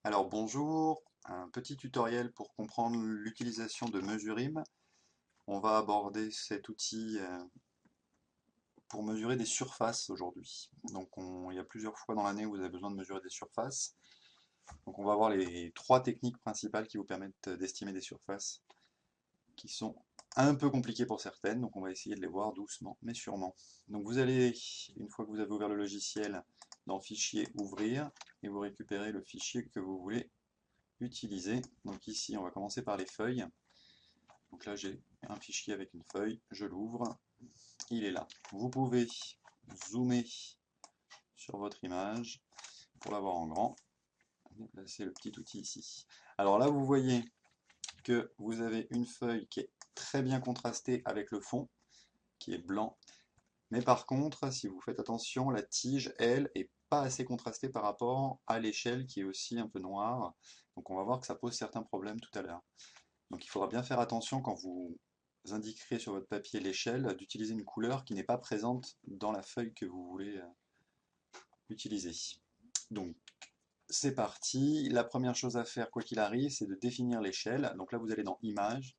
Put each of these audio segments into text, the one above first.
Alors bonjour, un petit tutoriel pour comprendre l'utilisation de Mesurim. On va aborder cet outil pour mesurer des surfaces aujourd'hui. Donc il y a plusieurs fois dans l'année où vous avez besoin de mesurer des surfaces. Donc on va voir les trois techniques principales qui vous permettent d'estimer des surfaces qui sont un peu compliquées pour certaines. Donc on va essayer de les voir doucement mais sûrement. Donc vous allez, une fois que vous avez ouvert le logiciel, dans Fichier, Ouvrir, et vous récupérez le fichier que vous voulez utiliser. Donc ici, on va commencer par les feuilles. Donc là, j'ai un fichier avec une feuille, je l'ouvre, il est là. Vous pouvez zoomer sur votre image pour l'avoir en grand. C'est le petit outil ici. Alors là, vous voyez que vous avez une feuille qui est très bien contrastée avec le fond, qui est blanc. Mais par contre, si vous faites attention, la tige, elle, est pas assez contrastée par rapport à l'échelle qui est aussi un peu noire. Donc on va voir que ça pose certains problèmes tout à l'heure. Donc il faudra bien faire attention quand vous indiquerez sur votre papier l'échelle d'utiliser une couleur qui n'est pas présente dans la feuille que vous voulez utiliser. Donc c'est parti. La première chose à faire, quoi qu'il arrive, c'est de définir l'échelle. Donc là, vous allez dans Images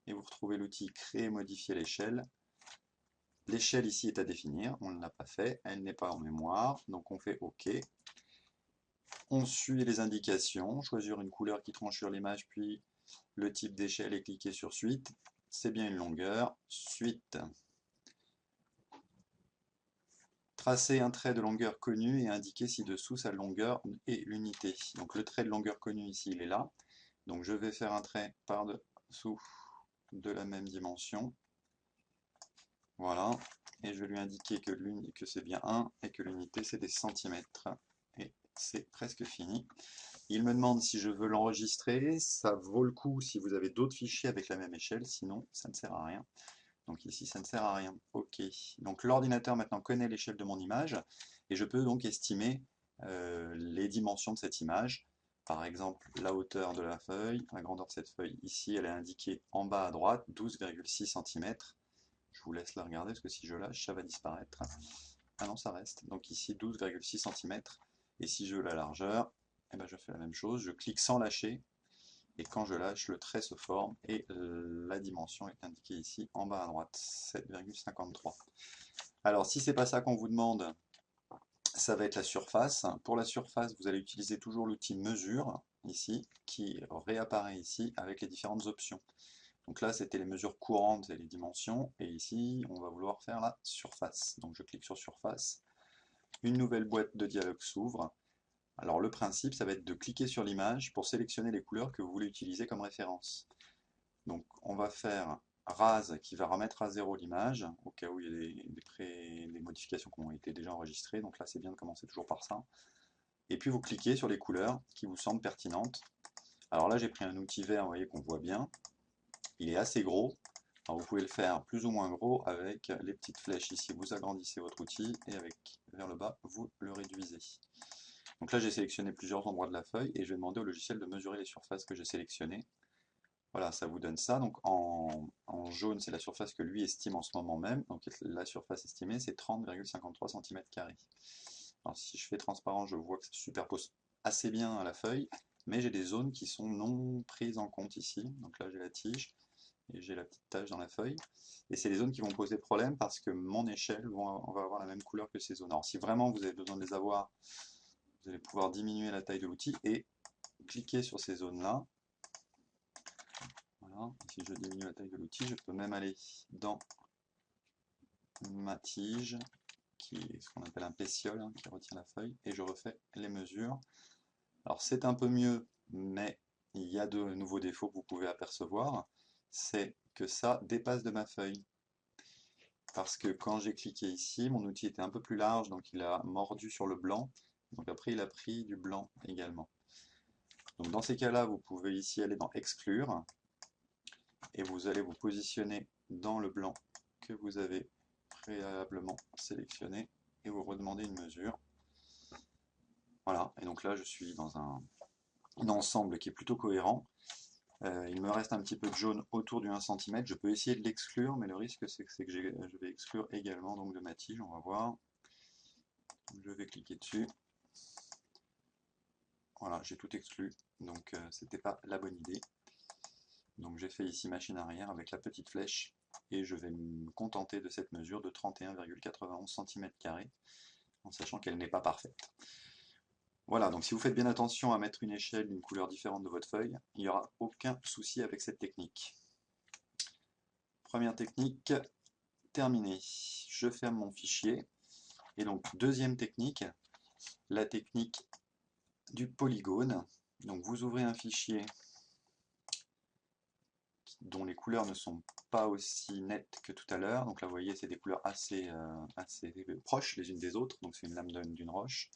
et vous retrouvez l'outil Créer, modifier l'échelle. L'échelle ici est à définir, on ne l'a pas fait, elle n'est pas en mémoire, donc on fait OK. On suit les indications, choisir une couleur qui tranche sur l'image, puis le type d'échelle et cliquer sur Suite. C'est bien une longueur. Suite. Tracer un trait de longueur connu et indiquer ci-dessous sa longueur et l'unité. Donc le trait de longueur connu ici, il est là. Donc je vais faire un trait par-dessous de la même dimension. Voilà. Et je vais lui indiquer que c'est bien 1 et que l'unité c'est des centimètres. Et c'est presque fini. Il me demande si je veux l'enregistrer. Ça vaut le coup si vous avez d'autres fichiers avec la même échelle, sinon ça ne sert à rien. Donc ici, ça ne sert à rien. OK. Donc l'ordinateur maintenant connaît l'échelle de mon image et je peux donc estimer les dimensions de cette image. Par exemple, la hauteur de la feuille, la grandeur de cette feuille. Ici, elle est indiquée en bas à droite, 12,6 cm. Je vous laisse la regarder parce que si je lâche, ça va disparaître. Ah non, ça reste. Donc ici, 12,6 cm. Et si je veux la largeur, eh ben, je fais la même chose. Je clique sans lâcher. Et quand je lâche, le trait se forme et la dimension est indiquée ici en bas à droite, 7,53. Alors si c'est pas ça qu'on vous demande, ça va être la surface. Pour la surface, vous allez utiliser toujours l'outil mesure, ici, qui réapparaît ici avec les différentes options. Donc là, c'était les mesures courantes et les dimensions, et ici, on va vouloir faire la surface. Donc je clique sur surface, une nouvelle boîte de dialogue s'ouvre. Alors le principe, ça va être de cliquer sur l'image pour sélectionner les couleurs que vous voulez utiliser comme référence. Donc on va faire rase qui va remettre à zéro l'image, au cas où il y a des modifications qui ont été déjà enregistrées. Donc là c'est bien de commencer toujours par ça. Et puis vous cliquez sur les couleurs qui vous semblent pertinentes. Alors là j'ai pris un outil vert, vous voyez qu'on voit bien. Il est assez gros. Alors vous pouvez le faire plus ou moins gros avec les petites flèches ici. Vous agrandissez votre outil et avec vers le bas vous le réduisez. Donc là j'ai sélectionné plusieurs endroits de la feuille et je vais demander au logiciel de mesurer les surfaces que j'ai sélectionnées. Voilà, ça vous donne ça. Donc en jaune, c'est la surface que lui estime en ce moment même. Donc la surface estimée, c'est 30,53 cm². Alors si je fais transparent, je vois que ça se superpose assez bien à la feuille, mais j'ai des zones qui sont non prises en compte ici. Donc là, j'ai la tige et j'ai la petite tache dans la feuille. Et c'est les zones qui vont poser problème parce que mon échelle va avoir la même couleur que ces zones. Alors si vraiment vous avez besoin de les avoir, vous allez pouvoir diminuer la taille de l'outil et cliquer sur ces zones-là. Voilà. Si je diminue la taille de l'outil, je peux même aller dans ma tige, qui est ce qu'on appelle un pétiole, hein, qui retient la feuille, et je refais les mesures. Alors c'est un peu mieux, mais il y a de nouveaux défauts que vous pouvez apercevoir, c'est que ça dépasse de ma feuille. Parce que quand j'ai cliqué ici, mon outil était un peu plus large, donc il a mordu sur le blanc, donc après il a pris du blanc également. Donc dans ces cas-là, vous pouvez ici aller dans Exclure, et vous allez vous positionner dans le blanc que vous avez préalablement sélectionné et vous redemandez une mesure. Voilà, et donc là je suis dans un ensemble qui est plutôt cohérent. Il me reste un petit peu de jaune autour du 1 cm. Je peux essayer de l'exclure, mais le risque c'est que je vais exclure également donc de ma tige. On va voir. Je vais cliquer dessus. Voilà, j'ai tout exclu, donc c'était pas la bonne idée. Donc j'ai fait ici machine arrière avec la petite flèche, et je vais me contenter de cette mesure de 31,91 cm², en sachant qu'elle n'est pas parfaite. Voilà, donc si vous faites bien attention à mettre une échelle d'une couleur différente de votre feuille, il n'y aura aucun souci avec cette technique. Première technique terminée. Je ferme mon fichier. Et donc deuxième technique, la technique du polygone. Donc vous ouvrez un fichier dont les couleurs ne sont pas aussi nettes que tout à l'heure. Donc là vous voyez c'est des couleurs assez proches les unes des autres, donc c'est une lame d'une roche.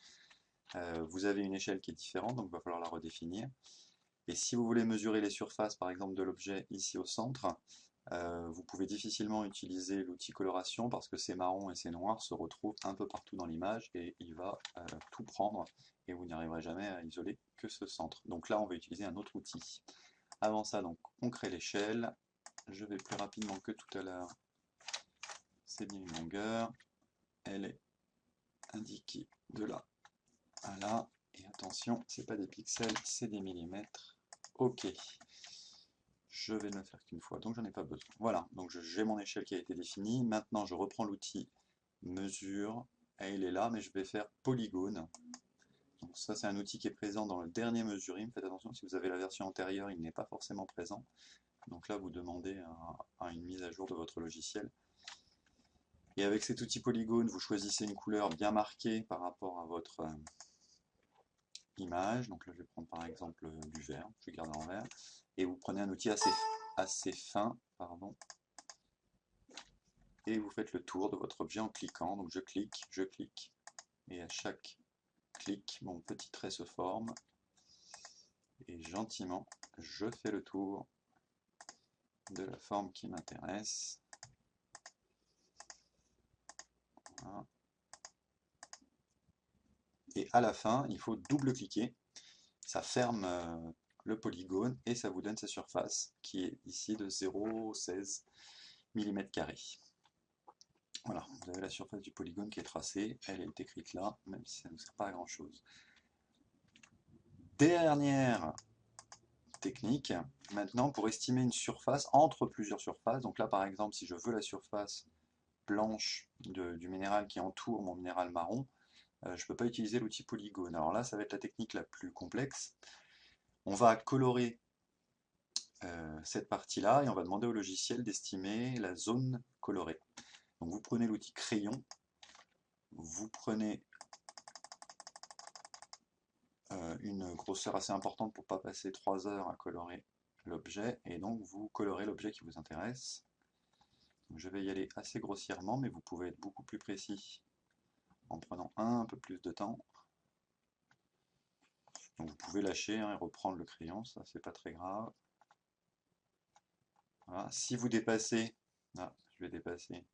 Vous avez une échelle qui est différente, donc il va falloir la redéfinir. Et si vous voulez mesurer les surfaces, par exemple, de l'objet ici au centre, vous pouvez difficilement utiliser l'outil coloration parce que ces marrons et ces noirs se retrouvent un peu partout dans l'image et il va tout prendre et vous n'y arriverez jamais à isoler que ce centre. Donc là, on va utiliser un autre outil. Avant ça, donc, on crée l'échelle. Je vais plus rapidement que tout à l'heure. C'est bien une longueur. Elle est indiquée de là à là. Et attention, c'est pas des pixels, c'est des millimètres. Ok. Je vais ne le faire qu'une fois, donc j'en ai pas besoin. Voilà, donc j'ai mon échelle qui a été définie. Maintenant, je reprends l'outil mesure. Et il est là, mais je vais faire polygone. Donc ça, c'est un outil qui est présent dans le dernier mesuring. Faites attention, si vous avez la version antérieure, il n'est pas forcément présent. Donc là, vous demandez une mise à jour de votre logiciel. Et avec cet outil polygone, vous choisissez une couleur bien marquée par rapport à votre image. Donc là, je vais prendre par exemple du vert. Je vais garder en vert. Et vous prenez un outil assez fin, pardon, et vous faites le tour de votre objet en cliquant. Donc je clique, et à chaque clic, mon petit trait se forme, et gentiment, je fais le tour de la forme qui m'intéresse. Voilà. Et à la fin, il faut double-cliquer, ça ferme le polygone, et ça vous donne sa surface, qui est ici de 0,16 mm². Voilà, vous avez la surface du polygone qui est tracée, elle est écrite là, même si ça ne sert pas à grand chose. Dernière technique, maintenant pour estimer une surface entre plusieurs surfaces, donc là par exemple si je veux la surface blanche du minéral qui entoure mon minéral marron, je ne peux pas utiliser l'outil polygone. Alors là ça va être la technique la plus complexe. On va colorer cette partie-là et on va demander au logiciel d'estimer la zone colorée. Donc vous prenez l'outil crayon, vous prenez une grosseur assez importante pour ne pas passer 3 heures à colorer l'objet, et donc vous colorez l'objet qui vous intéresse. Donc je vais y aller assez grossièrement, mais vous pouvez être beaucoup plus précis en prenant un peu plus de temps. Donc vous pouvez lâcher et reprendre le crayon, ça c'est pas très grave. Voilà. Si vous dépassez, je vais dépasser,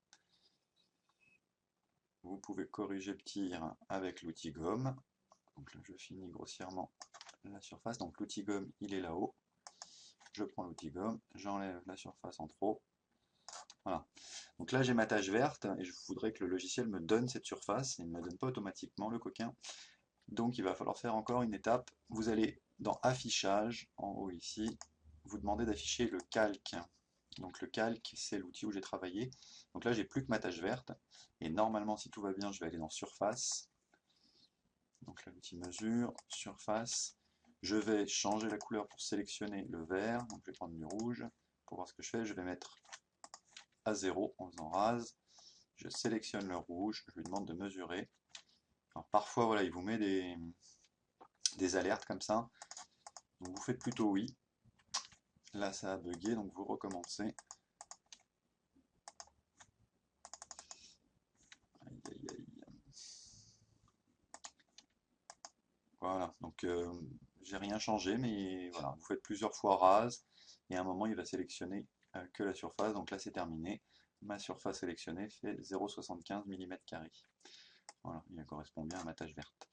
vous pouvez corriger le tir avec l'outil gomme. Donc là je finis grossièrement la surface, donc l'outil gomme il est là-haut. Je prends l'outil gomme, j'enlève la surface en trop. Voilà. Donc là j'ai ma tâche verte et je voudrais que le logiciel me donne cette surface. Il ne me la donne pas automatiquement, le coquin. Donc il va falloir faire encore une étape. Vous allez dans affichage, en haut ici, vous demandez d'afficher le calque. Donc le calque c'est l'outil où j'ai travaillé. Donc là j'ai plus que ma tâche verte. Et normalement si tout va bien je vais aller dans surface. Donc là l'outil mesure, surface. Je vais changer la couleur pour sélectionner le vert. Donc je vais prendre du rouge. Pour voir ce que je fais, je vais mettre à 0 en faisant rase. Je sélectionne le rouge, je lui demande de mesurer. Alors parfois voilà, il vous met des alertes comme ça. Donc vous faites plutôt oui. Là ça a bugué, donc vous recommencez. Aïe, aïe, aïe. Voilà, donc j'ai rien changé, mais voilà, vous faites plusieurs fois rase, et à un moment il va sélectionner que la surface, donc là c'est terminé. Ma surface sélectionnée fait 0,75 mm². Voilà, il correspond bien à ma tâche verte.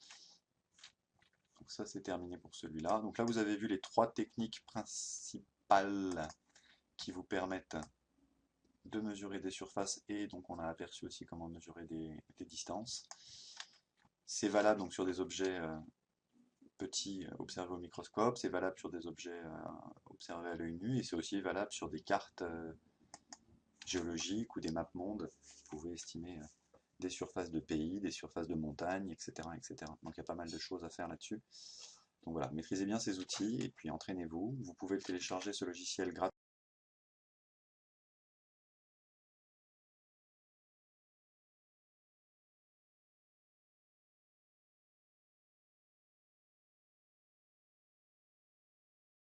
Donc ça c'est terminé pour celui-là. Donc là vous avez vu les 3 techniques principales qui vous permettent de mesurer des surfaces, et donc on a aperçu aussi comment mesurer des distances. C'est valable donc sur des objets petits observés au microscope, c'est valable sur des objets observés à l'œil nu, et c'est aussi valable sur des cartes géologiques ou des maps mondes. Vous pouvez estimer des surfaces de pays, des surfaces de montagnes, etc., etc. Donc il y a pas mal de choses à faire là-dessus. Donc voilà, maîtrisez bien ces outils et puis entraînez-vous. Vous pouvez le télécharger ce logiciel gratuit